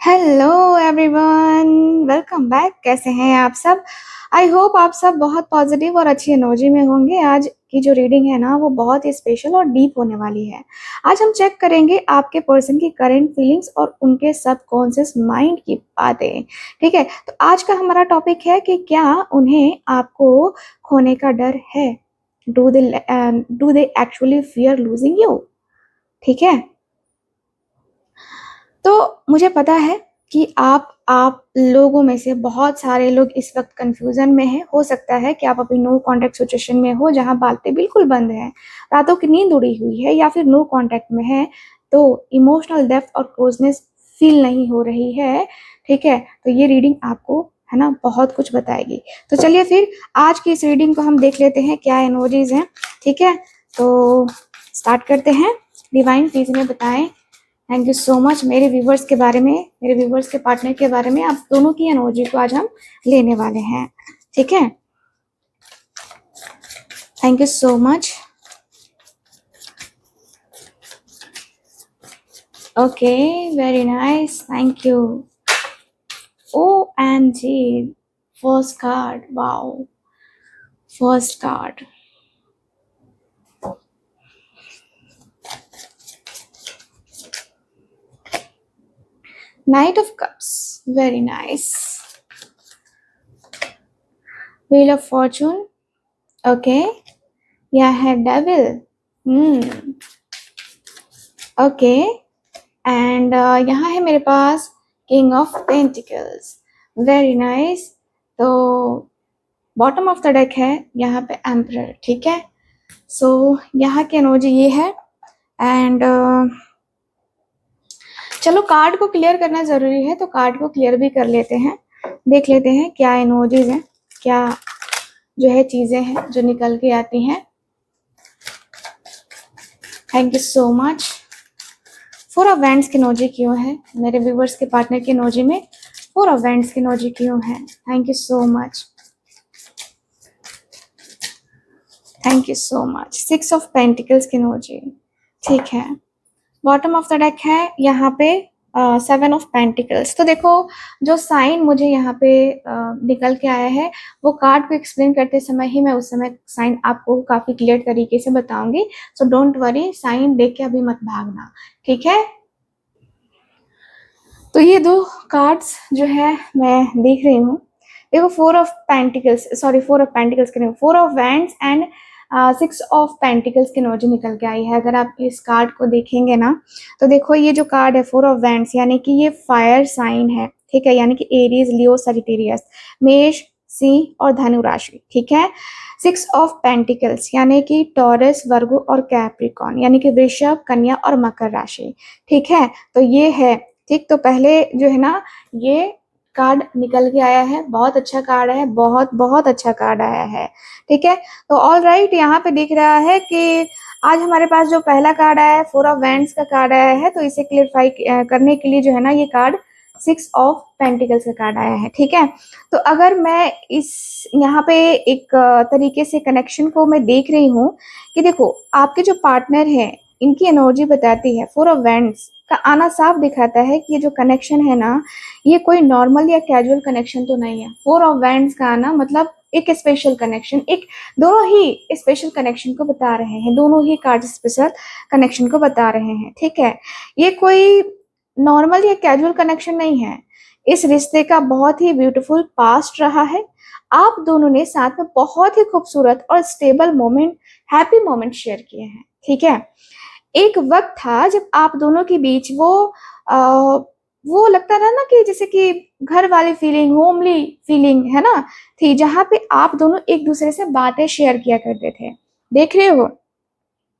Hello everyone, welcome back. कैसे हैं आप सब? आई होप आप सब बहुत पॉजिटिव और अच्छी एनर्जी में होंगे। आज की जो रीडिंग है ना, वो बहुत ही स्पेशल और डीप होने वाली है। आज हम चेक करेंगे आपके पर्सन की करंट फीलिंग्स और उनके सबकॉन्शियस माइंड की बातें। ठीक है, तो आज का हमारा टॉपिक है कि क्या उन्हें आपको खोने का डर है। Do they actually fear losing you? ठीक है, तो मुझे पता है कि आप लोगों में से बहुत सारे लोग इस वक्त कंफ्यूजन में हैं। हो सकता है कि आप अभी नो कांटेक्ट सिचुएशन में हो, जहां बातें बिल्कुल बंद हैं, रातों की नींद उड़ी हुई है, या फिर नो कांटेक्ट में है तो इमोशनल डेप्थ और क्लोजनेस फील नहीं हो रही है। ठीक है, तो ये रीडिंग आपको है ना बहुत कुछ बताएगी। तो चलिए फिर आज की इस रीडिंग को हम देख लेते हैं क्या एनर्जीज हैं। ठीक है, तो स्टार्ट करते हैं। डिवाइन प्लीज में बताएं। Thank you so much. मेरे व्यूवर्स के बारे में, मेरे व्यूवर्स के पार्टनर के बारे में, आप दोनों की एनर्जी को आज हम लेने वाले हैं। ठीक है, thank you so much. Okay, very nice, thank you. O M G, first card, wow, first card. Knight of Cups, very nice. Wheel of Fortune, okay. यह है Devil, ओके। एंड यहाँ है मेरे पास King of Pentacles, very nice. तो bottom of the deck है यहाँ पे emperor. ठीक है, सो यहाँ की एनर्जी ये है। एंड चलो कार्ड को क्लियर करना जरूरी है, तो कार्ड को क्लियर भी कर लेते हैं। देख लेते हैं क्या एनर्जीज हैं, क्या जो है चीजें हैं जो निकल के आती हैं। Thank you so much. Four of wands की एनर्जी क्यों है मेरे व्यूवर्स के पार्टनर की एनर्जी में? फोर ऑफ वैंड्स की एनर्जी क्यों है? Thank you so much, thank you so much. Six of pentacles की एनर्जी, ठीक है। बॉटम ऑफ द डेक है यहाँ पे सेवन ऑफ पेंटिकल्स। तो देखो, जो साइन मुझे यहाँ पे निकल के आया है, वो कार्ड को एक्सप्लेन करते समय ही मैं उस समय साइन आपको काफी क्लियर तरीके से बताऊंगी। सो डोंट वरी, साइन देख के अभी मत भागना, ठीक है। तो ये दो कार्ड्स जो है मैं देख रही हूँ। देखो, four of pentacles, sorry four of pentacles के नहीं, four of wands and six of pentacles की एनर्जी निकल के आई है। अगर आप इस कार्ड को देखेंगे ना, तो देखो ये जो कार्ड है फोर ऑफ वैंड्स, यानी कि ये फायर साइन है। ठीक है, यानी कि एरीज, लियो, सजिटेरियस, मेष, सिंह और धनु राशि। ठीक है। सिक्स ऑफ पेंटिकल्स यानी कि टॉरस, वर्गो और कैप्रिकॉन, यानी कि वृषभ, कन्या और मकर राशि। ठीक है, तो ये है। ठीक, तो पहले जो है ना, ये कार्ड निकल के आया है, बहुत अच्छा कार्ड है, बहुत बहुत अच्छा कार्ड आया है। ठीक है, तो ऑल राइट, यहाँ पे दिख रहा है कि आज हमारे पास जो पहला कार्ड आया है, फोर ऑफ वैंड्स का कार्ड आया है, तो इसे क्लियरफाई करने के लिए जो है ना, ये कार्ड सिक्स ऑफ पेंटिकल्स का कार्ड आया है। ठीक है, तो अगर मैं इस यहाँ पे एक तरीके से कनेक्शन को मैं देख रही हूँ कि देखो, आपके जो पार्टनर है, इनकी एनर्जी बताती है, फोर ऑफ वैंड्स का आना साफ दिखाता है कि ये जो कनेक्शन है ना, ये कोई नॉर्मल या कैजुअल कनेक्शन तो नहीं है। फोर ऑफ वैंड्स का आना मतलब एक स्पेशल कनेक्शन, एक दोनों ही स्पेशल कनेक्शन को बता रहे हैं, दोनों ही कार्ड स्पेशल कनेक्शन को बता रहे हैं। ठीक है, ये कोई नॉर्मल या कैजुअल कनेक्शन नहीं है। इस रिश्ते का बहुत ही ब्यूटीफुल पास्ट रहा है। आप दोनों ने साथ में बहुत ही खूबसूरत और stable moment, happy moment share किए हैं। ठीक है, एक वक्त था जब आप दोनों के बीच वो लगता था ना कि जैसे कि घर वाली फीलिंग, होमली फीलिंग है ना, थी, जहां पे आप दोनों एक दूसरे से बातें शेयर किया करते थे। देख रहे हो?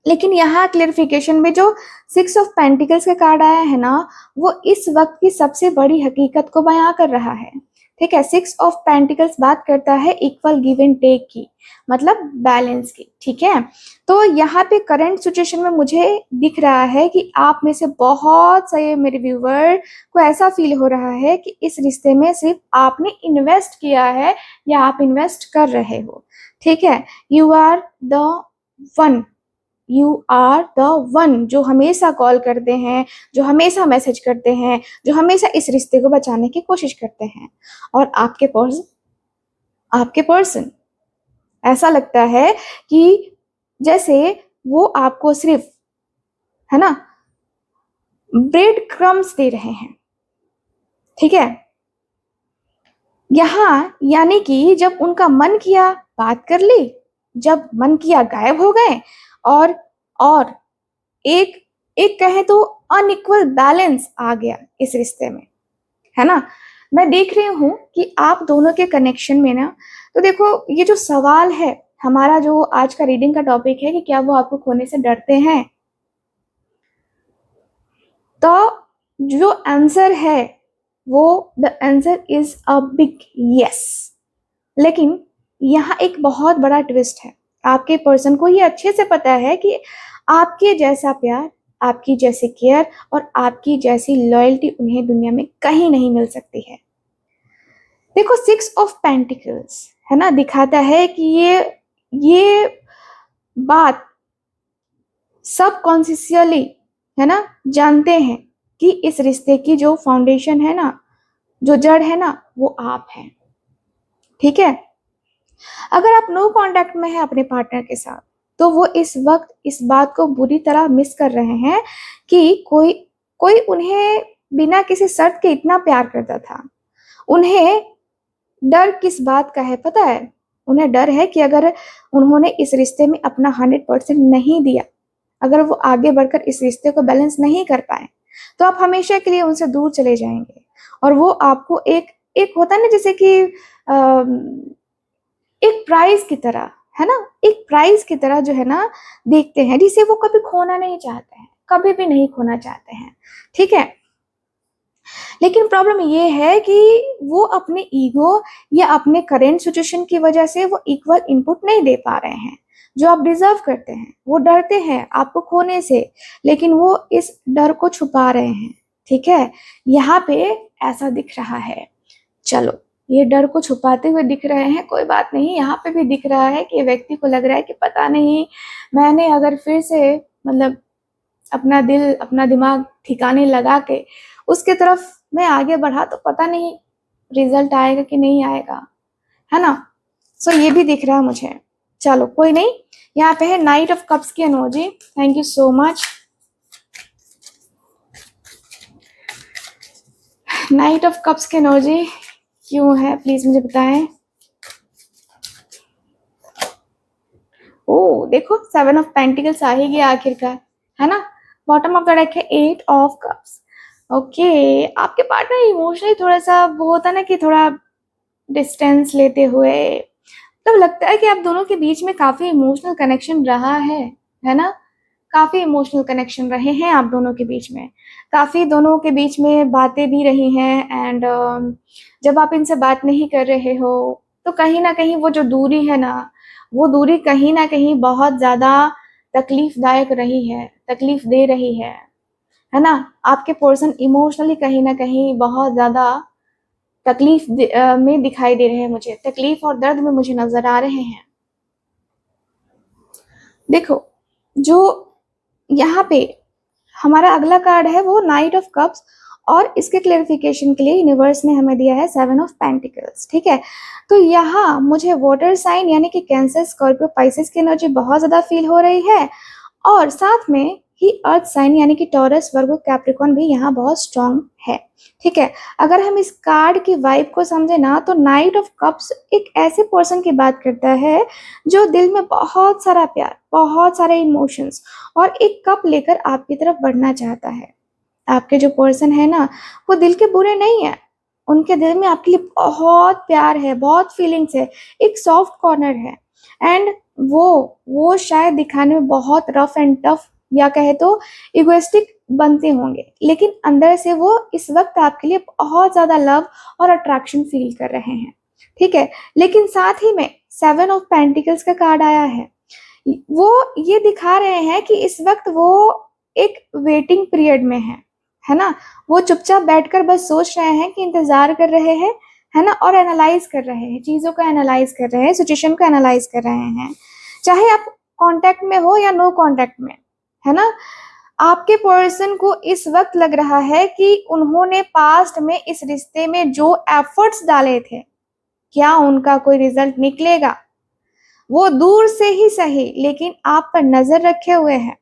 लेकिन यहाँ क्लेरिफिकेशन में जो सिक्स ऑफ पेंटिकल्स का कार्ड आया है ना, वो इस वक्त की सबसे बड़ी हकीकत को बयां कर रहा है। ठीक है, सिक्स ऑफ पेंटिकल्स बात करता है इक्वल गिव एंड टेक की, मतलब बैलेंस की। ठीक है, तो यहाँ पे करंट सिचुएशन में मुझे दिख रहा है कि आप में से बहुत सारे मेरे व्यूवर को ऐसा फील हो रहा है कि इस रिश्ते में सिर्फ आपने इन्वेस्ट किया है या आप इन्वेस्ट कर रहे हो। ठीक है, you are the one you are the one, जो हमेशा कॉल करते हैं, जो हमेशा मैसेज करते हैं, जो हमेशा इस रिश्ते को बचाने की कोशिश करते हैं। और आपके पर्सन ऐसा लगता है कि जैसे वो आपको सिर्फ, है ना, ब्रेड क्रम्स दे रहे हैं। ठीक है, यहाँ यानी कि जब उनका मन किया बात कर ली, जब मन किया गायब हो गए, और एक एक कहे तो अनइक्वल बैलेंस आ गया इस रिश्ते में, है ना। मैं देख रही हूँ कि आप दोनों के कनेक्शन में ना, तो देखो ये जो सवाल है, हमारा जो आज का रीडिंग का टॉपिक है कि क्या वो आपको खोने से डरते हैं, तो जो आंसर है वो the answer is a big yes. लेकिन यहाँ एक बहुत बड़ा ट्विस्ट है। आपके पर्सन को ये अच्छे से पता है कि आपके जैसा प्यार, आपकी जैसी केयर और आपकी जैसी लॉयल्टी उन्हें दुनिया में कहीं नहीं मिल सकती है। देखो 6 ऑफ पेंटिकल्स, है ना, दिखाता है कि ये बात सब कॉन्शियसली, है ना, जानते हैं कि इस रिश्ते की जो फाउंडेशन है ना, जो जड़ है ना, वो आप हैं। ठीक है, अगर आप नो कांटेक्ट में हैं अपने पार्टनर के साथ, तो वो इस वक्त इस बात को बुरी तरह मिस कर रहे हैं कि कोई कोई उन्हें बिना किसी शर्त के इतना प्यार करता था। उन्हें डर किस बात का है पता है? उन्हें डर है कि अगर उन्होंने इस रिश्ते में अपना 100% नहीं दिया, अगर वो आगे बढ़कर इस रिश्ते को बैलेंस नहीं कर पाए, तो आप हमेशा के लिए उनसे दूर चले जाएंगे। और वो आपको एक एक होता है ना, जैसे कि एक प्राइज की तरह, है ना, एक प्राइज की तरह जो है ना देखते हैं, जिसे वो कभी खोना नहीं चाहते हैं, कभी भी नहीं खोना चाहते हैं। ठीक है, लेकिन प्रॉब्लम ये है कि वो अपने ईगो या अपने करेंट सिचुएशन की वजह से वो इक्वल इनपुट नहीं दे पा रहे हैं जो आप डिजर्व करते हैं। वो डरते हैं आपको खोने से, लेकिन वो इस डर को छुपा रहे हैं। ठीक है, यहाँ पे ऐसा दिख रहा है। चलो, ये डर को छुपाते हुए दिख रहे हैं, कोई बात नहीं। यहाँ पे भी दिख रहा है कि व्यक्ति को लग रहा है कि पता नहीं, मैंने अगर फिर से मतलब अपना दिल अपना दिमाग ठिकाने लगा के उसके तरफ मैं आगे बढ़ा, तो पता नहीं रिजल्ट आएगा कि नहीं आएगा, है ना। सो ये भी दिख रहा है मुझे। चलो कोई नहीं, यहाँ पे है नाइट ऑफ कप्स की energy. Thank you so much. Night of cups की एनर्जी क्यों है प्लीज मुझे बताएं। ओ देखो 7 ऑफ पेंटिकल्स आ ही गया आखिरकार, है ना। बॉटम ऑफ द डेक है 8 ऑफ कप्स। ओके, आपके पार्टनर इमोशनली थोड़ा सा वो होता है ना कि थोड़ा डिस्टेंस लेते हुए, तब लगता है कि आप दोनों के बीच में काफी इमोशनल कनेक्शन रहा है ना। काफी इमोशनल कनेक्शन रहे हैं आप दोनों के बीच में, काफी दोनों के बीच में बातें भी रही हैं। एंड जब आप इनसे बात नहीं कर रहे हो, तो कहीं ना कहीं वो जो दूरी है ना, वो दूरी कहीं ना कहीं बहुत ज्यादा तकलीफदायक रही है, तकलीफ दे रही है ना। आपके पर्सन इमोशनली कहीं ना कहीं बहुत ज्यादा तकलीफ में दिखाई दे रहे हैं मुझे, तकलीफ और दर्द में मुझे नजर आ रहे हैं। देखो, जो यहाँ पे हमारा अगला कार्ड है वो नाइट ऑफ कप्स, और इसके क्लेरिफिकेशन के लिए यूनिवर्स ने हमें दिया है 7 ऑफ पेंटिकल्स। ठीक है, तो यहाँ मुझे वाटर साइन यानी कि कैंसर, स्कॉर्पियो, पाइसेस की एनर्जी बहुत ज्यादा फील हो रही है, और साथ में ही अर्थ साइन यानी कि टॉरस, वर्गो, कैप्रिकॉर्न भी यहाँ बहुत स्ट्रांग है। ठीक है, अगर हम इस कार्ड की वाइब को समझे ना, तो नाइट ऑफ कप्स एक ऐसे पर्सन की बात करता है जो दिल में बहुत सारा प्यार, बहुत सारे इमोशंस और एक कप लेकर आपकी तरफ बढ़ना चाहता है। आपके जो पर्सन है ना, वो दिल के बुरे नहीं है, उनके दिल में आपके लिए बहुत प्यार है, बहुत फीलिंग्स है, एक सॉफ्ट कॉर्नर है। एंड वो शायद दिखाने में बहुत रफ एंड टफ या कहे तो इगोइस्टिक बनते होंगे, लेकिन अंदर से वो इस वक्त आपके लिए बहुत ज्यादा लव और अट्रैक्शन फील कर रहे हैं। ठीक है, लेकिन साथ ही में 7 ऑफ पेंटिकल्स का कार्ड आया है। वो ये दिखा रहे हैं कि इस वक्त वो एक वेटिंग पीरियड में है ना। वो चुपचाप बैठकर बस सोच रहे हैं, कि इंतजार कर रहे हैं, है ना, और एनालाइज कर रहे हैं, चीजों को एनालाइज कर रहे हैं, सिचुएशन को एनालाइज कर रहे हैं। चाहे आप कांटेक्ट में हो या नो कांटेक्ट में, है ना, आपके पर्सन को इस वक्त लग रहा है कि उन्होंने पास्ट में इस रिश्ते में जो एफर्ट्स डाले थे, क्या उनका कोई रिजल्ट निकलेगा। वो दूर से ही सही लेकिन आप पर नजर रखे हुए हैं।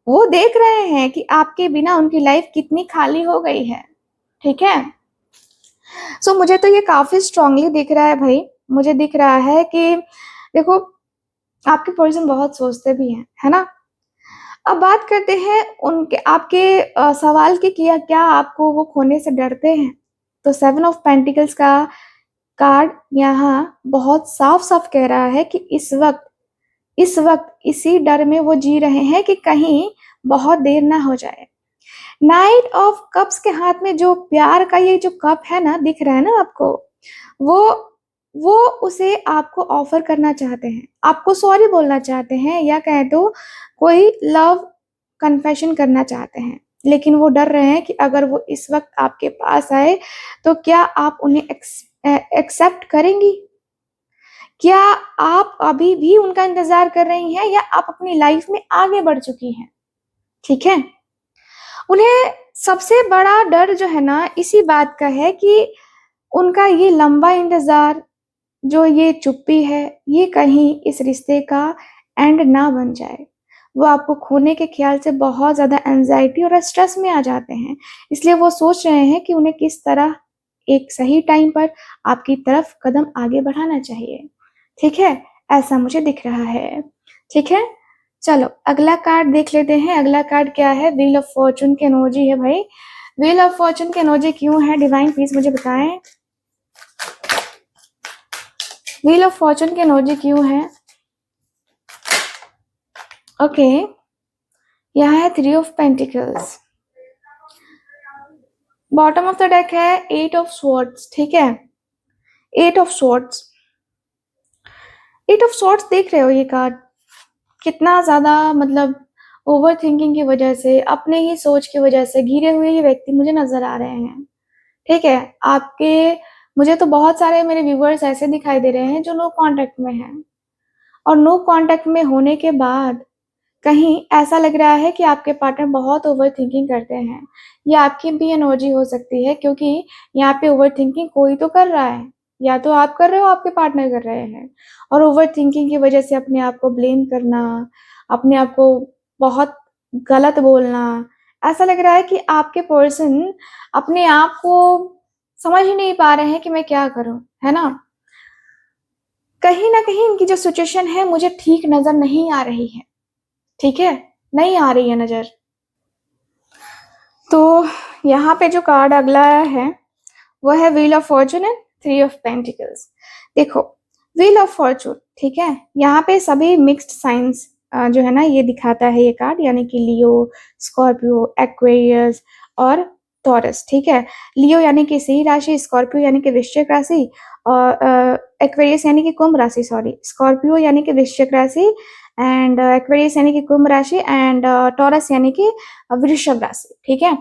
वो देख रहे हैं कि आपके बिना उनकी लाइफ कितनी खाली हो गई है। ठीक है, सो मुझे तो ये काफी स्ट्रांगली दिख रहा है भाई। मुझे दिख रहा है कि देखो, आपके पर्सन बहुत सोचते भी हैं, है ना। अब बात करते हैं उनके आपके सवाल की, किया क्या आपको वो खोने से डरते हैं। तो 7 ऑफ पेंटिकल्स का कार्ड यहाँ बहुत साफ साफ कह रहा है कि इस वक्त इसी डर में वो जी रहे हैं कि कहीं बहुत देर ना हो जाए। नाइट ऑफ कप्स के हाथ में जो प्यार का ये जो कप है ना, दिख रहा है ना आपको, वो वो उसे आपको ऑफर करना चाहते हैं, आपको सॉरी बोलना चाहते हैं, या कहे तो कोई लव कन्फेशन करना चाहते हैं। लेकिन वो डर रहे हैं कि अगर वो इस वक्त आपके पास आए तो क्या आप उन्हें एक्सेप्ट करेंगी। क्या आप अभी भी उनका इंतजार कर रही हैं या आप अपनी लाइफ में आगे बढ़ चुकी हैं। ठीक है, उन्हें सबसे बड़ा डर जो है ना इसी बात का है कि उनका ये लंबा इंतजार, जो ये चुप्पी है, ये कहीं इस रिश्ते का एंड ना बन जाए। वो आपको खोने के ख्याल से बहुत ज्यादा एंजाइटी और स्ट्रेस में आ जाते हैं। इसलिए वो सोच रहे हैं कि उन्हें किस तरह एक सही टाइम पर आपकी तरफ कदम आगे बढ़ाना चाहिए। ठीक है, ऐसा मुझे दिख रहा है। ठीक है, चलो अगला कार्ड देख लेते हैं। अगला कार्ड क्या है, व्हील ऑफ फॉर्चून के एनर्जी है भाई। व्हील ऑफ फॉर्चून के एनर्जी क्यों है, डिवाइन प्लीज मुझे बताएं। व्हील ऑफ फॉर्चून की एनर्जी क्यों है। ओके, यहाँ है 3 of pentacles. Bottom of the deck है 8 ऑफ स्वॉर्ड्स। ठीक है, 8 ऑफ स्वॉर्ड्स। 8 ऑफ स्वॉर्ड्स देख रहे हो ये कार्ड, कितना ज्यादा मतलब ओवर थिंकिंग की वजह से, अपने ही सोच की वजह से घिरे हुए ये व्यक्ति मुझे नजर आ रहे हैं। ठीक है, आपके मुझे तो बहुत सारे मेरे व्यूवर्स ऐसे दिखाई दे रहे हैं जो नो कांटेक्ट में हैं, और नो कांटेक्ट में होने के बाद कहीं ऐसा लग रहा है कि आपके पार्टनर बहुत ओवर थिंकिंग करते हैं। ये आपकी भी एनर्जी हो सकती है, क्योंकि यहाँ पे ओवर थिंकिंग कोई तो कर रहा है, या तो आप कर रहे हो आपके पार्टनर कर रहे हैं। और ओवर थिंकिंग की वजह से अपने आप को ब्लेम करना, अपने आप को बहुत गलत बोलना, ऐसा लग रहा है कि आपके पर्सन अपने आप को समझ ही नहीं पा रहे हैं कि मैं क्या करूं, है ना। कहीं ना कहीं इनकी जो सिचुएशन है मुझे ठीक नजर नहीं आ रही है। ठीक है, नहीं आ रही है नजर। तो यहाँ पे जो कार्ड अगला आया है वो है wheel of Fortune and 3 of pentacles. देखो, व्हील ऑफ फॉर्चून, ठीक है, यहाँ पे सभी मिक्स्ड साइंस जो है ना ये दिखाता है ये कार्ड, यानी कि लियो, स्कॉर्पियो, एक्वेरियस और टॉरस। ठीक है, लियो यानी कि सिंह राशि, स्कॉर्पियो यानी कि वृश्चिक राशि, और एक्वेरियस यानी कि कुंभ राशि, सॉरी, स्कॉर्पियो यानी कि वृश्चिक राशि, एंड एक्वेरियस यानी कि कुंभ राशि, एंड टॉरस यानी कि वृषभ राशि। ठीक है,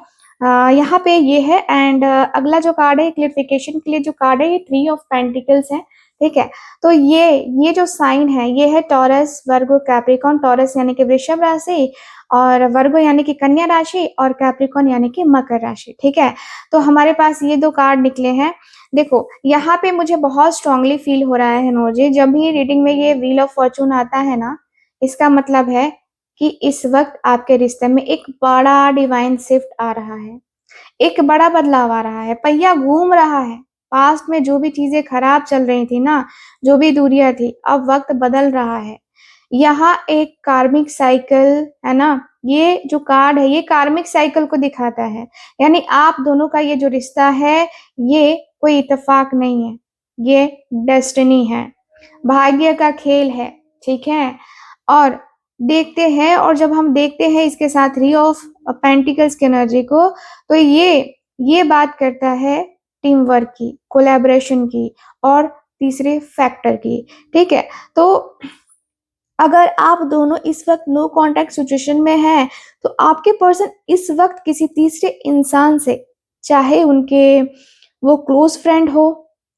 यहाँ पे ये है। एंड अगला जो कार्ड है क्लियरिफिकेशन के लिए जो कार्ड है, ये 3 ऑफ पेंटिकल्स है। ठीक है, तो ये जो साइन है ये है टॉरस, वर्गो, कैप्रिकॉन। टॉरस यानी कि वृषभ राशि, और वर्गो यानी कि कन्या राशि, और कैप्रिकॉन यानी कि मकर राशि। ठीक है, तो हमारे पास ये 2 कार्ड निकले हैं। देखो, यहाँ पे मुझे बहुत स्ट्रांगली फील हो रहा है नोजी, जब भी रीडिंग में ये व्हील ऑफ फॉर्चून आता है ना, इसका मतलब है कि इस वक्त आपके रिश्ते में एक बड़ा डिवाइन शिफ्ट आ रहा है, एक बड़ा बदलाव आ रहा है, पहिया घूम रहा है। पास्ट में जो भी चीजें खराब चल रही थी ना, जो भी दूरियां थी, अब वक्त बदल रहा है। यहाँ एक कार्मिक साइकिल है ना, ये जो कार्ड है ये कार्मिक साइकिल को दिखाता है। यानी आप दोनों का ये जो रिश्ता है ये कोई इत्तेफाक नहीं है, ये डेस्टिनी है, भाग्य का खेल है। ठीक है, और देखते हैं, और जब हम देखते हैं इसके साथ 3 ऑफ पेंटिकल्स की एनर्जी को, तो ये बात करता है टीम वर्क की, कोलैबोरेशन की, और तीसरे फैक्टर की। ठीक है, तो अगर आप दोनों इस वक्त नो कांटेक्ट सिचुएशन में हैं, तो आपके पर्सन इस वक्त किसी तीसरे इंसान से, चाहे उनके वो क्लोज फ्रेंड हो,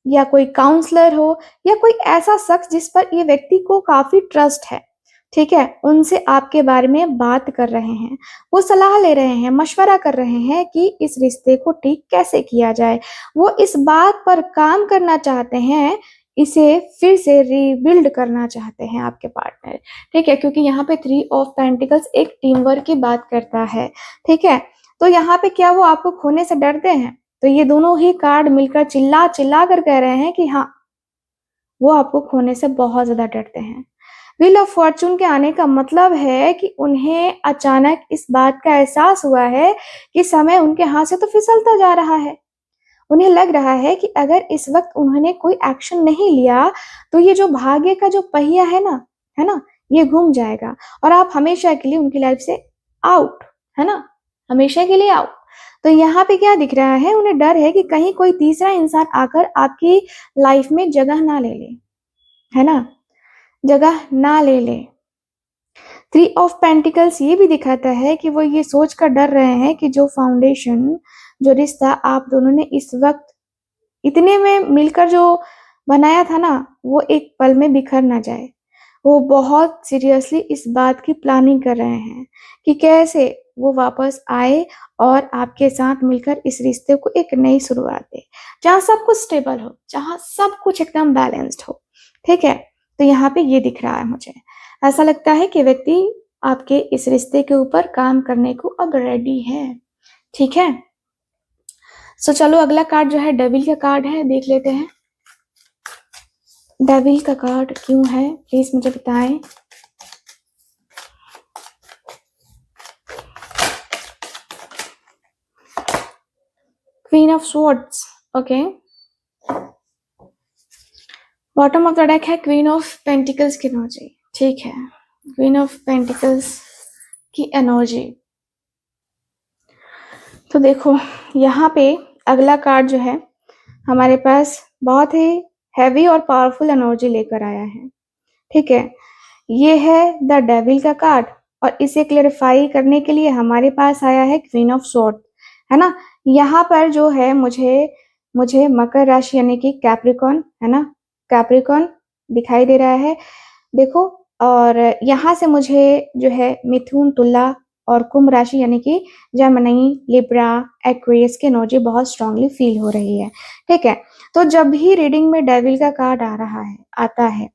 या कोई काउंसलर हो, या कोई ऐसा शख्स जिस पर ये व्यक्ति को काफी ट्रस्ट है, ठीक है, उनसे आपके बारे में बात कर रहे हैं, वो सलाह ले रहे हैं, मशवरा कर रहे हैं कि इस रिश्ते को ठीक कैसे किया जाए। वो इस बात पर काम करना चाहते हैं, इसे फिर से रीबिल्ड करना चाहते हैं आपके पार्टनर। ठीक है, क्योंकि यहाँ पे 3 ऑफ पेंटिकल्स एक टीम वर्क की बात करता है। ठीक है, तो यहाँ पे क्या वो आपको खोने से डरते हैं? तो ये दोनों ही कार्ड मिलकर चिल्ला चिल्ला कर कह रहे हैं कि हाँ, वो आपको खोने से बहुत ज्यादा डरते हैं। व्हील ऑफ फॉर्चून के आने का मतलब है कि उन्हें अचानक इस बात का एहसास हुआ है कि समय उनके हाथ से तो फिसलता जा रहा है। उन्हें लग रहा है कि अगर इस वक्त उन्होंने कोई एक्शन नहीं लिया तो ये जो भाग्य का जो पहिया है ना, ये घूम जाएगा और आप हमेशा के लिए उनकी लाइफ से आउट, है ना, हमेशा के लिए आउट। तो यहाँ पे क्या दिख रहा है, उन्हें डर है कि कहीं कोई तीसरा इंसान आकर आपकी लाइफ में जगह ना ले ले, है ना, जगह ना ले ले। 3 ऑफ पेंटिकल्स ये भी दिखाता है कि वो ये सोच कर डर रहे हैं कि जो फाउंडेशन, जो रिश्ता आप दोनों ने इस वक्त इतने में मिलकर जो बनाया था ना, वो एक पल में बिखर ना जाए। वो बहुत सीरियसली इस बात की प्लानिंग कर रहे हैं कि कैसे वो वापस आए और आपके साथ मिलकर इस रिश्ते को एक नई शुरुआत दे, जहाँ सब कुछ स्टेबल हो, जहाँ सब कुछ एकदम बैलेंस्ड हो। ठीक है, तो यहाँ पे ये दिख रहा है मुझे। ऐसा लगता है कि व्यक्ति आपके इस रिश्ते के ऊपर काम करने को अब रेडी है। ठीक है, सो चलो अगला कार्ड जो है डेविल का कार्ड है, देख लेते हैं डेविल का कार्ड क्यों है, प्लीज मुझे बताएं। Queen of swords, okay. Bottom of the deck है क्वीन ऑफ पेंटिकल्स की एनर्जी। ठीक है, क्वीन ऑफ पेंटिकल्स की एनर्जी। तो देखो यहाँ पे अगला कार्ड जो है हमारे पास बहुत ही हैवी और पावरफुल एनर्जी लेकर आया है। ठीक है, ये है द डेविल का कार्ड और इसे क्लेरिफाई करने के लिए हमारे पास आया है क्वीन ऑफ स्वॉर्ड, है ना। यहाँ पर जो है मुझे मकर राशि यानी कि कैप्रिकॉन, है ना, कैप्रिकॉन दिखाई दे रहा है, देखो। और यहाँ से मुझे जो है मिथुन, तुला और कुंभ राशि यानी कि जेमिनी, लिब्रा, एक्वेरियस की एनर्जी बहुत स्ट्रांगली फील हो रही है। ठीक है, तो जब भी रीडिंग में डेविल का कार्ड आता है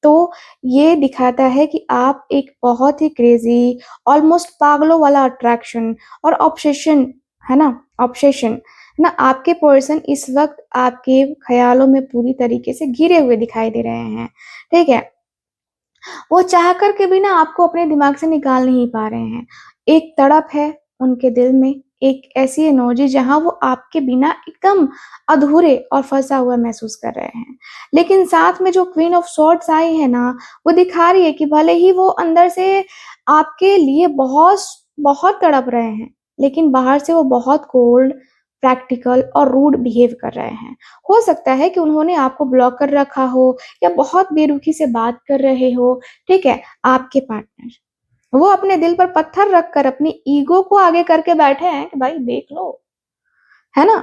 तो ये दिखाता है कि आप एक बहुत ही क्रेजी, ऑलमोस्ट पागलों वाला अट्रैक्शन और ऑब्सेशन, है ना, ऑब्सेशन, है ना, आपके पर्सन इस वक्त आपके ख्यालों में पूरी तरीके से घिरे हुए दिखाई दे रहे हैं। ठीक है, वो चाह कर के भी ना आपको अपने दिमाग से निकाल नहीं पा रहे हैं। एक तड़प है उनके दिल में, एक ऐसी एनर्जी जहां वो आपके बिना एकदम अधूरे और फंसा हुआ महसूस कर रहे हैं। लेकिन साथ में जो क्वीन ऑफ सॉर्ड्स आई है ना, वो दिखा रही है कि भले ही वो अंदर से आपके लिए बहुत बहुत तड़प रहे हैं, लेकिन बाहर से वो बहुत कोल्ड, प्रैक्टिकल और रूड बिहेव कर रहे हैं। हो सकता है कि उन्होंने आपको ब्लॉक कर रखा हो या बहुत बेरुखी से बात कर रहे हो। ठीक है, आपके पार्टनर वो अपने दिल पर पत्थर रखकर अपनी ईगो को आगे करके बैठे हैं कि भाई देख लो, है ना।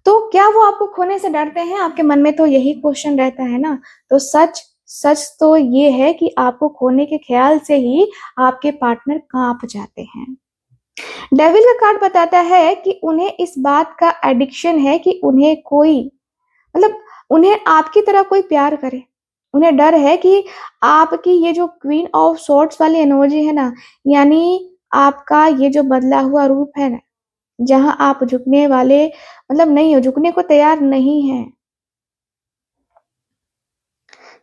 तो क्या वो आपको खोने से डरते हैं? आपके मन में तो यही क्वेश्चन रहता है ना। तो सच सच तो ये है कि आपको खोने के ख्याल से ही आपके पार्टनर कांप जाते हैं। डेविल का कार्ड बताता है कि उन्हें इस बात का एडिक्शन है कि उन्हें कोई, मतलब उन्हें आपकी तरह कोई प्यार करे। उन्हें डर है कि आपकी ये जो क्वीन ऑफ सॉर्ड्स वाली एनर्जी है ना, यानी आपका ये जो बदला हुआ रूप है ना, जहां आप झुकने वाले, मतलब नहीं हो, झुकने को तैयार नहीं है।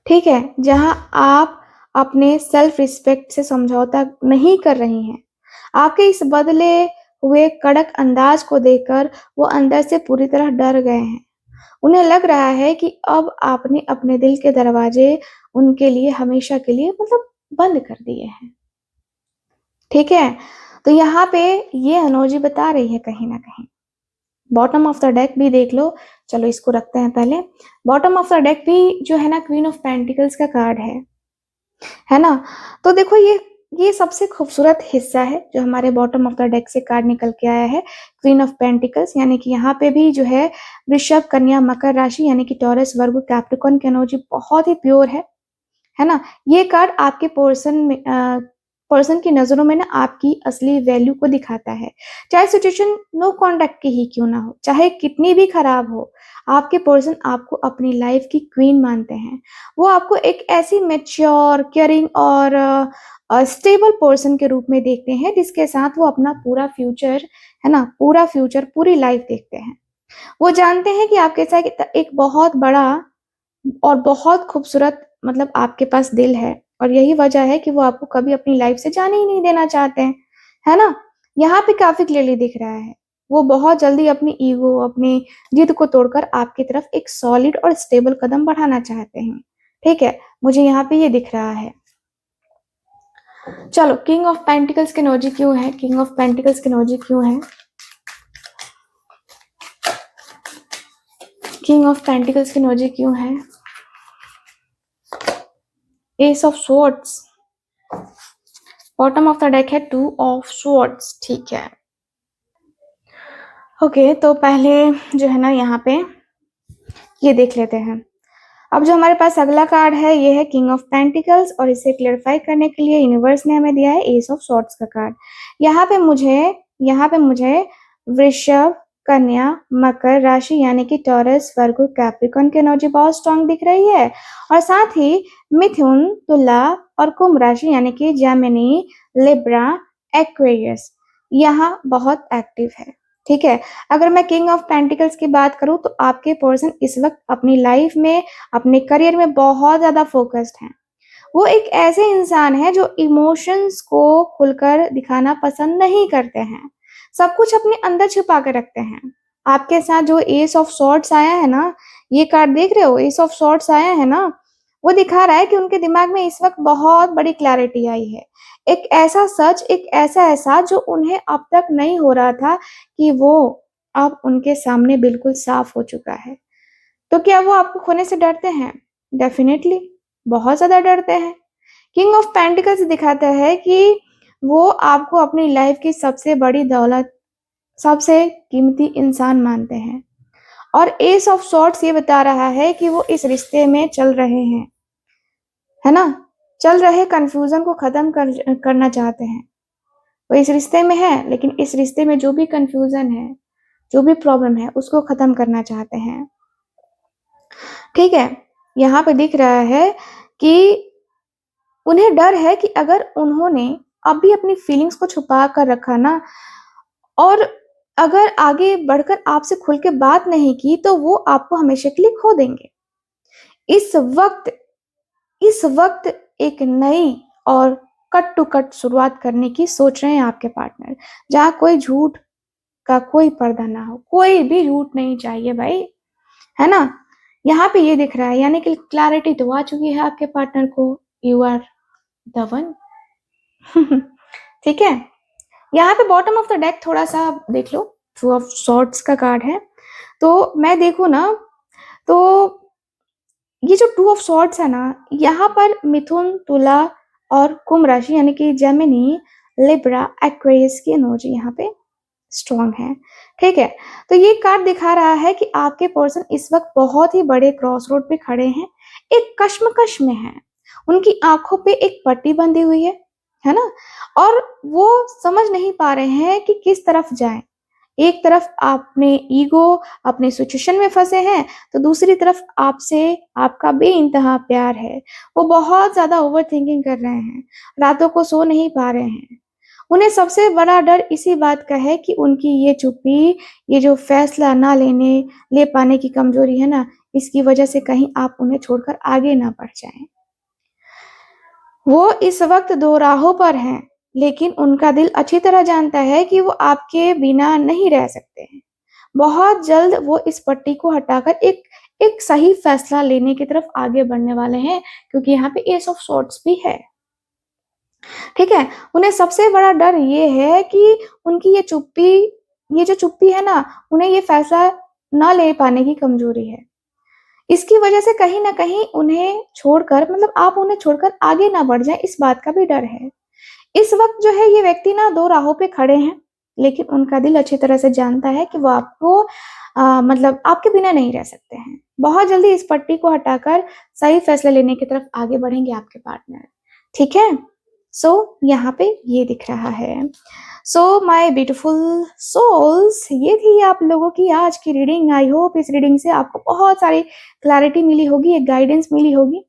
ठीक है, जहां आप अपने सेल्फ रिस्पेक्ट से समझौता नहीं कर रही हैं। आपके इस बदले हुए कड़क अंदाज को देखकर वो अंदर से पूरी तरह डर गए हैं। उन्हें लग रहा है कि अब आपने अपने दिल के दरवाजे उनके लिए हमेशा के लिए, मतलब बंद कर दिए हैं। ठीक है, तो यहाँ पे ये एनर्जी बता रही है कहीं ना कहीं। बॉटम ऑफ द डेक भी देख लो, चलो इसको रखते हैं पहले। बॉटम ऑफ द डेक भी जो है ना क्वीन ऑफ पेंटिकल्स का कार्ड है ना। तो देखो ये सबसे खूबसूरत हिस्सा है जो हमारे बॉटम ऑफ द डेक से कार्ड निकल के आया है, क्वीन ऑफ पेंटिकल्स, यानी कि यहाँ पे भी जो है वृषभ, कन्या, मकर राशि यानी कि टॉरस, वर्गो, कैप्रिकॉर्न की एनर्जी बहुत ही प्योर है है ना? ये कार्ड आपके पर्सन की नज़रों में ना आपकी असली वैल्यू को दिखाता है। चाहे सिचुएशन नो कॉन्टैक्ट की ही क्यों ना हो, चाहे कितनी भी खराब हो, आपके पर्सन आपको अपनी लाइफ की क्वीन मानते हैं। वो आपको एक ऐसी मैच्योर, केयरिंग और स्टेबल पर्सन के रूप में देखते हैं जिसके साथ वो अपना पूरा फ्यूचर, है ना? पूरा फ्यूचर, पूरी लाइफ देखते हैं। वो जानते हैं कि आपके साथ एक बहुत बड़ा और बहुत खूबसूरत मतलब आपके पास दिल है और यही वजह है कि वो आपको कभी अपनी लाइफ से जाने ही नहीं देना चाहते हैं, है ना? यहाँ पे काफ़ी क्लियरली दिख रहा है। वो बहुत जल्दी अपनी ईगो, अपनी जिद को तोड़कर आपकी तरफ एक सॉलिड और स्टेबल कदम बढ़ाना चाहते हैं, ठीक है? मुझे यहाँ पे ये दिख रहा है। चलो, किंग ऑफ पेंटिकल्स की एनर्जी क्यों है? किंग ऑफ पेंटिकल्स की एनर्जी क्यों है? किंग ऑफ पेंटिकल्स की एनर्जी क्यों है? S of swords, bottom of the deck है टू ऑफ स्वॉर्ड्स, ठीक है। ओके, तो पहले जो है ना यहाँ पे ये देख लेते हैं। अब जो हमारे पास अगला कार्ड है ये है किंग ऑफ पेंटिकल्स और इसे क्लियरिफाई करने के लिए यूनिवर्स ने हमें दिया है एस ऑफ स्वॉर्ड्स का कार्ड। यहाँ पे मुझे वृषभ, कन्या, मकर राशि यानी कि टॉरस, वर्गो, कैप्रिकॉर्न की एनर्जी बहुत स्ट्रांग दिख रही है और साथ ही मिथुन, तुला और कुंभ राशि यानी कि जेमिनी, लिब्रा, एक्वेरियस यहाँ बहुत एक्टिव है, ठीक है। अगर मैं किंग ऑफ पेंटिकल्स की बात करूं तो आपके पर्सन इस वक्त अपनी लाइफ में, अपने करियर में बहुत ज्यादा फोकस्ड हैं। वो एक ऐसे इंसान है जो इमोशंस को खुलकर दिखाना पसंद नहीं करते हैं, सब कुछ अपने अंदर छुपा कर रखते हैं। आपके साथ जो एस ऑफ सॉर्ड्स आया है ना, ये कार्ड देख रहे हो, एस ऑफ सॉर्ड्स आया है ना, वो दिखा रहा है कि उनके दिमाग में इस वक्त बहुत बड़ी क्लैरिटी आई है। एक ऐसा सच, एक ऐसा एहसास जो उन्हें अब तक नहीं हो रहा था कि वो अब उनके सामने बिल्कुल साफ हो चुका है। तो क्या वो आपको खोने से डरते हैं? डेफिनेटली, बहुत ज्यादा डरते हैं। किंग ऑफ पेंटिकल्स दिखाता है कि वो आपको अपनी लाइफ की सबसे बड़ी दौलत, सबसे कीमती इंसान मानते हैं और एस ऑफ सॉर्ड्स ये बता रहा है कि वो इस रिश्ते में चल रहे हैं, है ना? चल रहे कंफ्यूजन को खत्म करना चाहते हैं। वो इस रिश्ते में है लेकिन इस रिश्ते में जो भी कंफ्यूजन है, जो भी प्रॉब्लम है उसको खत्म करना चाहते हैं, ठीक है। यहाँ पे दिख रहा है कि उन्हें डर है कि अगर उन्होंने अभी अपनी फीलिंग्स को छुपा कर रखा ना और अगर आगे बढ़कर आपसे खुल के बात नहीं की तो वो आपको हमेशा के लिए खो देंगे। इस वक्त एक नई और कट टू कट शुरुआत करने की सोच रहे हैं आपके पार्टनर, जहाँ कोई झूठ का कोई पर्दा ना हो, कोई भी झूठ नहीं चाहिए भाई, है ना? यहाँ पे ये दिख रहा है, यानी कि क्लैरिटी तो आ चुकी है आपके पार्टनर को, यू आर द वन। ठीक है। यहाँ पे बॉटम ऑफ द डेक थोड़ा सा देख लो, टू ऑफ सॉर्ड्स का कार्ड है। तो मैं देखूँ ना, तो ये जो टू ऑफ सॉर्ड्स है ना, यहाँ पर मिथुन, तुला और कुंभ राशि यानी कि जेमिनी, लिब्रा, एक्वेरियस की एनर्जी यहाँ पे स्ट्रॉन्ग है, ठीक है। तो ये कार्ड दिखा रहा है कि आपके पर्सन इस वक्त बहुत ही बड़े क्रॉस रोड पे खड़े हैं, एक कश्मकश में है। उनकी आंखों पे एक पट्टी बंधी हुई है ना, और वो समझ नहीं पा रहे हैं कि किस तरफ जाएं। एक तरफ अपने ईगो, अपने सिचुएशन में फंसे हैं, तो दूसरी तरफ आपसे आपका बेइंतहा प्यार है। वो बहुत ज्यादा ओवर थिंकिंग कर रहे हैं, रातों को सो नहीं पा रहे हैं। उन्हें सबसे बड़ा डर इसी बात का है कि उनकी ये चुप्पी, ये जो फैसला ना ले पाने की कमजोरी है ना, इसकी वजह से कहीं आप उन्हें छोड़कर आगे ना बढ़ जाएं। वो इस वक्त दो राहों पर हैं, लेकिन उनका दिल अच्छी तरह जानता है कि वो आपके बिना नहीं रह सकते हैं। बहुत जल्द वो इस पट्टी को हटाकर एक सही फैसला लेने की तरफ आगे बढ़ने वाले हैं, क्योंकि यहाँ पे एस ऑफ सॉर्ड्स भी है, ठीक है। उन्हें सबसे बड़ा डर ये है कि उनकी ये जो चुप्पी है ना, उन्हें ये फैसला ना ले पाने की कमजोरी है। इसकी वजह से कहीं ना कहीं उन्हें छोड़कर, मतलब आप उन्हें छोड़कर आगे ना बढ़ जाए, इस बात का भी डर है। इस वक्त जो है ये व्यक्ति ना दो राहों पे खड़े हैं, लेकिन उनका दिल अच्छी तरह से जानता है कि वो आपको मतलब आपके बिना नहीं रह सकते हैं। बहुत जल्दी इस पट्टी को हटाकर सही फैसला लेने की तरफ आगे बढ़ेंगे आपके पार्टनर, ठीक है? सो यहाँ पे ये दिख रहा है। सो माय ब्यूटीफुल सोल्स, ये थी आप लोगों की आज की रीडिंग। आई होप इस रीडिंग से आपको बहुत सारी क्लैरिटी मिली होगी, एक गाइडेंस मिली होगी।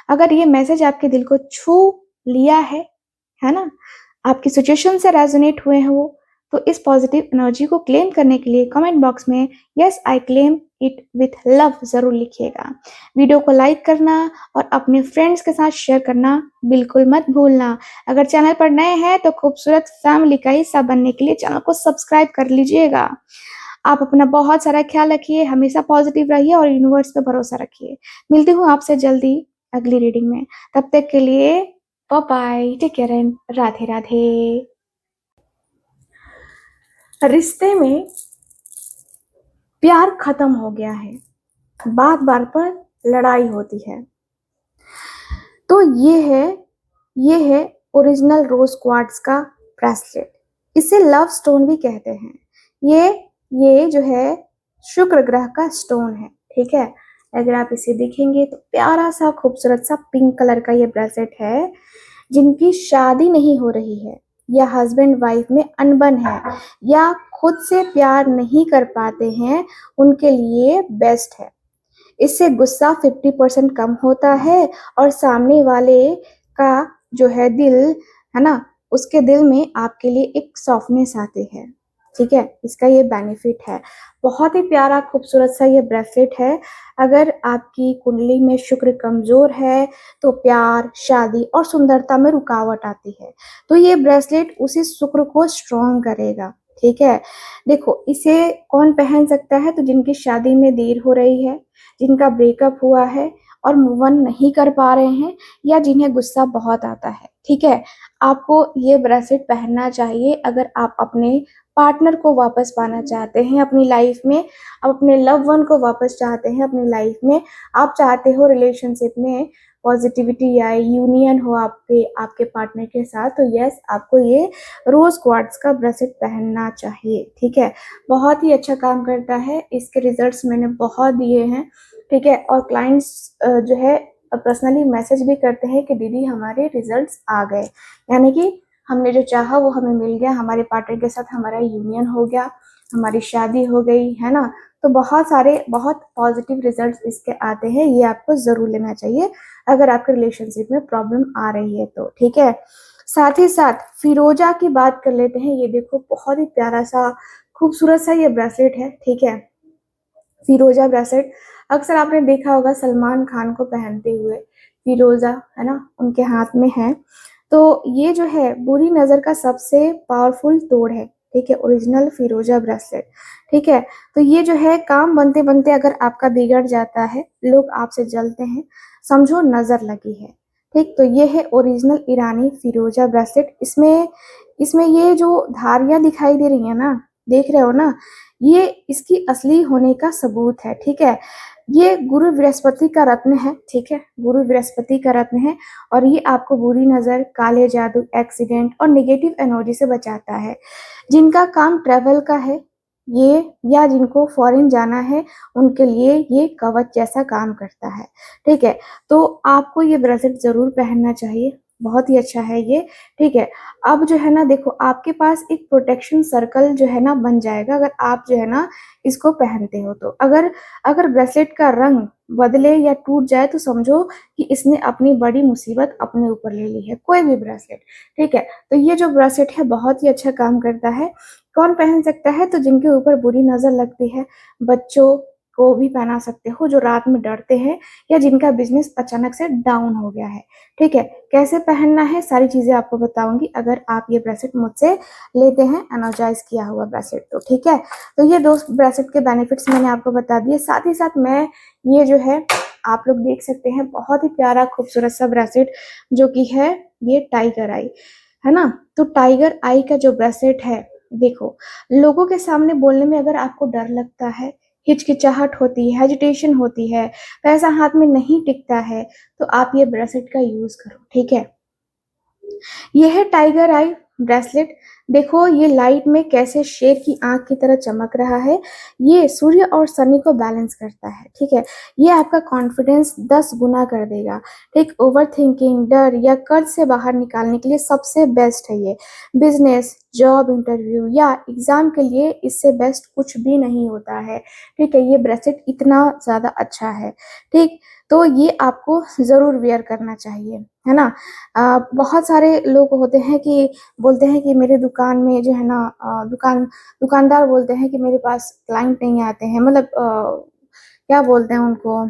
अगर ये मैसेज आपके दिल को छू लिया है ना, आपकी सिचुएशन से रेजोनेट हुए हैं वो, तो इस पॉजिटिव एनर्जी को क्लेम करने के लिए कमेंट बॉक्स में yes I claim it with love जरूर लिखिएगा। वीडियो को लाइक करना और अपने फ्रेंड्स के साथ शेयर करना बिल्कुल मत भूलना। अगर चैनल पर नए हैं तो खूबसूरत फैमिली का हिस्सा बनने के लिए चैनल को सब्सक्राइब कर लीजिएगा। आप अपना बहुत सारा ख्याल रखिए, हमेशा पॉजिटिव रहिए और यूनिवर्स पे भरोसा रखिए। मिलती हूँ आपसे जल्दी अगली रीडिंग में, तब तक के लिए bye bye, take care and Radhe Radhe. रिश्ते में प्यार खत्म हो गया है, बात बात पर लड़ाई होती है, तो ये है ओरिजिनल रोज क्वार्ट्ज का ब्रेसलेट। इसे लव स्टोन भी कहते हैं। ये जो है शुक्र ग्रह का स्टोन है, ठीक है? अगर आप इसे देखेंगे तो प्यारा सा खूबसूरत सा पिंक कलर का ये ब्रेसलेट है। जिनकी शादी नहीं हो रही है या हस्बैंड वाइफ में अनबन है या खुद से प्यार नहीं कर पाते हैं, उनके लिए बेस्ट है। इससे गुस्सा 50% कम होता है और सामने वाले का जो है दिल है ना, उसके दिल में आपके लिए एक सॉफ्टनेस आती है, ठीक है? इसका ये बेनिफिट है। बहुत ही प्यारा खूबसूरत सा ये ब्रेसलेट है। अगर आपकी कुंडली में शुक्र कमजोर है तो प्यार, शादी और सुंदरता में रुकावट आती है, तो ये ब्रेसलेट उसी शुक्र को स्ट्रॉन्ग करेगा, ठीक है? देखो, इसे कौन पहन सकता है? तो जिनकी शादी में देर हो रही है, जिनका ब्रेकअप हुआ है और मूव ऑन नहीं कर पा रहे हैं, या जिन्हें गुस्सा बहुत आता है, ठीक है? आपको ये ब्रेसलेट पहनना चाहिए अगर आप अपने पार्टनर को वापस पाना चाहते हैं अपनी लाइफ में, आप अपने लव वन को वापस चाहते हैं अपनी लाइफ में, आप चाहते हो रिलेशनशिप में पॉजिटिविटी आए, यूनियन हो आपके पार्टनर के साथ, तो यस आपको ये रोज क्वार्ट्ज का ब्रेसलेट पहनना चाहिए, ठीक है? बहुत ही अच्छा काम करता है। इसके रिजल्ट्स मैंने बहुत दिए हैं, ठीक है? और क्लाइंट्स जो है पर्सनली मैसेज भी करते हैं कि दीदी हमारे रिजल्ट्स आ गए, यानी कि हमने जो चाहा वो हमें मिल गया, हमारे पार्टनर के साथ हमारा यूनियन हो गया, हमारी शादी हो गई, है ना? तो बहुत पॉजिटिव रिजल्ट्स इसके आते हैं। ये आपको जरूर लेना चाहिए अगर आपके रिलेशनशिप में प्रॉब्लम आ रही है तो, ठीक है? साथ ही साथ फिरोजा की बात कर लेते हैं। ये देखो, बहुत ही प्यारा सा खूबसूरत सा ये ब्रेसलेट है, ठीक है? फिरोजा ब्रेसलेट अक्सर आपने देखा होगा सलमान खान को पहनते हुए, फिरोजा है ना उनके हाथ में है। तो ये जो है बुरी नजर का सबसे पावरफुल तोड़ है, ठीक है? ओरिजिनल फिरोजा ब्रेसलेट, ठीक है? तो ये जो है काम बनते बनते अगर आपका बिगड़ जाता है, लोग आपसे जलते हैं, समझो नजर लगी है, ठीक? तो ये है ओरिजिनल ईरानी फिरोजा ब्रेसलेट। इसमें ये जो धारियां दिखाई दे रही है ना, देख रहे हो ना, ये इसकी असली होने का सबूत है, ठीक है? ये गुरु बृहस्पति का रत्न है, ठीक है? गुरु बृहस्पति का रत्न है और ये आपको बुरी नजर, काले जादू, एक्सीडेंट और नेगेटिव एनर्जी से बचाता है। जिनका काम ट्रेवल का है ये, या जिनको फॉरेन जाना है, उनके लिए ये कवच जैसा काम करता है, ठीक है? तो आपको ये ब्रेसलेट जरूर पहनना चाहिए, बहुत ही अच्छा है ये, ठीक है? अब जो है ना, देखो आपके पास एक प्रोटेक्शन सर्कल जो है ना बन जाएगा अगर आप जो है ना इसको पहनते हो तो। अगर ब्रेसलेट का रंग बदले या टूट जाए तो समझो कि इसने अपनी बड़ी मुसीबत अपने ऊपर ले ली है, कोई भी ब्रेसलेट, ठीक है? तो ये जो ब्रेसलेट है बहुत ही अच्छा काम करता है। कौन पहन सकता है? तो जिनके ऊपर बुरी नजर लगती है, बच्चों को भी पहना सकते हो जो रात में डरते हैं, या जिनका बिजनेस अचानक से डाउन हो गया है, ठीक है? कैसे पहनना है सारी चीजें आपको बताऊंगी अगर आप ये ब्रेसलेट मुझसे लेते हैं, एनर्जाइज किया हुआ ब्रेसलेट, तो ठीक है? तो ये दो ब्रेसलेट के बेनिफिट्स मैंने आपको बता दिए। साथ ही साथ मैं ये जो है आप लोग देख सकते हैं बहुत ही प्यारा खूबसूरत सा ब्रेसलेट जो कि है ये टाइगर आई, है ना? तो टाइगर आई का जो ब्रेसलेट है, देखो लोगों के सामने बोलने में अगर आपको डर लगता है, हिचकिचाहट होती है, हेजिटेशन होती है, पैसा हाथ में नहीं टिकता है, तो आप ये ब्रेसलेट का यूज करो, ठीक है? यह है टाइगर आई ब्रेसलेट। देखो ये लाइट में कैसे शेर की आंख की तरह चमक रहा है। ये सूर्य और शनि को बैलेंस करता है, ठीक है। ये आपका कॉन्फिडेंस 10 गुना कर देगा, ठीक। ओवर थिंकिंग, डर या कर्ज से बाहर निकालने के लिए सबसे बेस्ट है ये। बिजनेस, जॉब इंटरव्यू या एग्जाम के लिए इससे बेस्ट कुछ भी नहीं होता है, ठीक है। ये ब्रेसलेट इतना ज़्यादा अच्छा है, ठीक। तो ये आपको ज़रूर वेयर करना चाहिए, है ना। बहुत सारे लोग होते हैं कि बोलते हैं कि मेरे दुकान में जो है ना दुकानदार बोलते हैं कि मेरे पास क्लाइंट नहीं आते हैं, मतलब क्या बोलते हैं उनको,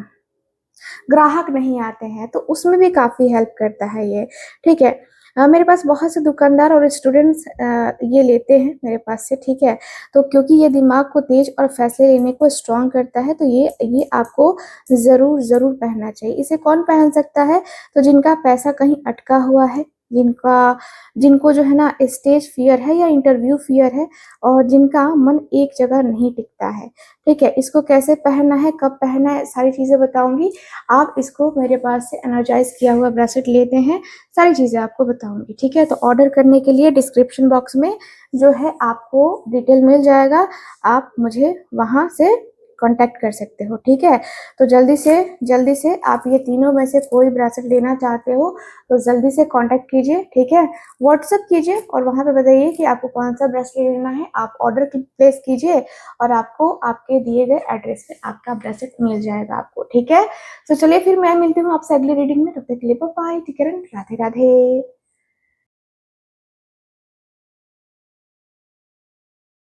ग्राहक नहीं आते हैं, तो उसमें भी काफ़ी हेल्प करता है ये, ठीक है। मेरे पास बहुत से दुकानदार और स्टूडेंट्स ये लेते हैं मेरे पास से, ठीक है। तो क्योंकि ये दिमाग को तेज और फैसले लेने को स्ट्रॉन्ग करता है, तो ये आपको ज़रूर पहनना चाहिए। इसे कौन पहन सकता है? तो जिनका पैसा कहीं अटका हुआ है, जिनको जो है ना स्टेज फ़ियर है या इंटरव्यू फ़ियर है, और जिनका मन एक जगह नहीं टिकता है, ठीक है। इसको कैसे पहनना है, कब पहनना है, सारी चीज़ें बताऊँगी। आप इसको मेरे पास से एनर्जाइज़ किया हुआ ब्रेसलेट लेते हैं, सारी चीज़ें आपको बताऊँगी, ठीक है। तो ऑर्डर करने के लिए डिस्क्रिप्शन बॉक्स में जो है आपको डिटेल मिल जाएगा, आप मुझे वहाँ से कॉन्टैक्ट कर सकते हो, ठीक है। तो जल्दी से आप ये तीनों में से कोई ब्रेसलेट लेना चाहते हो तो जल्दी से कॉन्टैक्ट कीजिए, ठीक है। व्हाट्सएप कीजिए और वहाँ पे बताइए कि आपको कौन-सा ब्रेसलेट लेना है, आप ऑर्डर प्लेस कीजिए और आपको आपके दिए गए एड्रेस पे आपका ब्रेसलेट मिल जाएगा आपको, ठीक है। तो चलिए फिर मैं मिलती हूँ आपसे अगली रीडिंग में, तब तक के लिए bye bye, take care and Radhe Radhe.